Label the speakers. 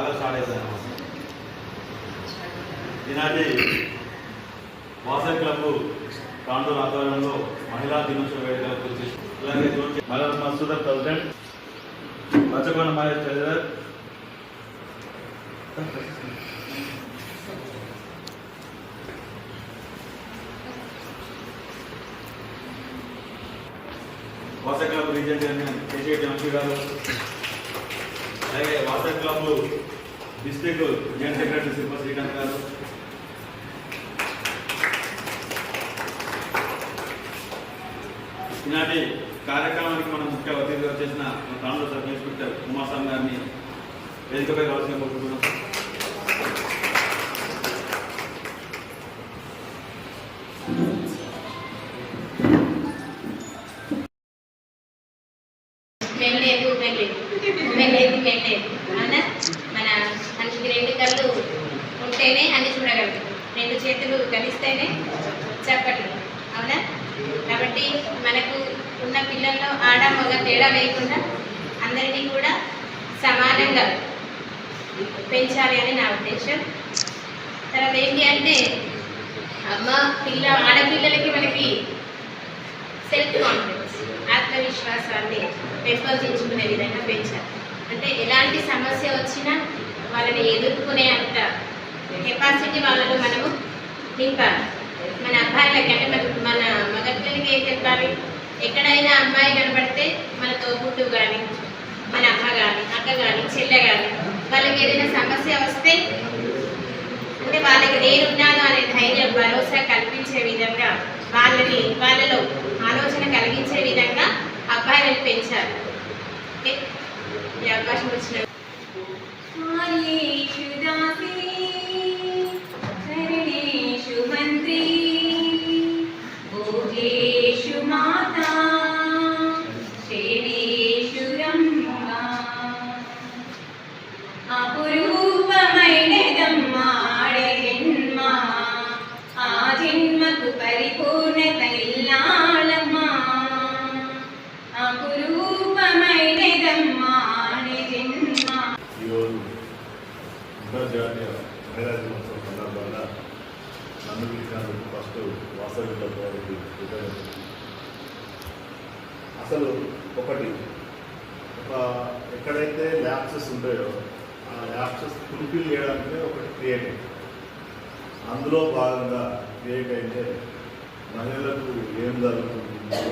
Speaker 1: బాగా స్టార్ట్ అవుతాయి. ఈనాటి వాసవి క్లబ్ తాండూరు ఆధ్వర్యంలో మహిళా దినోత్సవ వేడుకలకు వచ్చేసి అలాగే మలర్ మసూదర్ president, Rachakonda Mahesh treasurer, Vasavi club region chairman Keseti Vamsi garu, అలాగే Vasavi club district joint secretary Shilpa Srikanth garu, ఈనాటి కార్యక్రమానికి మనం ముఖ్య అతిథిగా చేసిన తాండూరు సబ్ ఇన్స్పెక్టర్ కుమారస్వామి గారిని వేదికపై రావాల్సిన కోరుకుంటున్నాం.
Speaker 2: మన మనిషికి రెండు కళ్ళు ఉంటేనే అన్ని చూడగలరు, రెండు చేతులు కలిస్తేనే చెప్పట్లు, అవునా? కాబట్టి మనకు ఉన్న పిల్లల్లో ఆడ మగ తేడా లేకుండా అందరినీ కూడా సమానంగా పెంచాలి అని నా ఉద్దేశం. తర్వాత ఏంటి అంటే ఆడపిల్లలకి మనకి సెల్ఫ్ కాన్ఫిడెన్స్, ఆత్మవిశ్వాసాన్ని పెంపొందించుకునే విధంగా పెంచాలి. అంటే ఎలాంటి సమస్య వచ్చినా వాళ్ళని ఎదుర్కొనే అంత కెపాసిటీ వాళ్ళలో మనము నింపాలి. మన అబ్బాయిలకి అంటే మన మగపిల్లలకి ఏం చెప్పాలి, ఎక్కడైనా అమ్మాయి కనబడితే మన తోబుట్టు కానీ, మన అమ్మ కానీ, అక్క కానీ, చెల్లె కానీ, వాళ్ళకి ఏదైనా సమస్య వస్తే అంటే వాళ్ళకి నేనున్నాను అనే ధైర్యం, భరోసా కల్పించే విధంగా వాళ్ళలో ఆలోచన కలిగించే విధంగా అబ్బాయిలను పెంచాలి. ఓకే, ఈ అవకాశం వచ్చిన
Speaker 3: పరిపూర్ణత ఇల్లాలమ్మా, అపురూపమైనదమ్మా జన్మ.
Speaker 4: ఈరోజు అంతర్జాతీయ మహిళా దినోత్సవం సందర్భంగా నన్ను పిలిచినందుకు ఫస్ట్ వాసవి క్లబ్ వారికి అసలు ఎక్కడైతే ల్యాప్సెస్ ఉంటాయో ఆ ల్యాప్సెస్ ఫుల్ఫిల్ చేయడానికి ఒకటి క్రియేట్ అయింది. అందులో భాగంగా క్రియేట్ అయితే మహిళలకు ఏం జరుగుతుంది,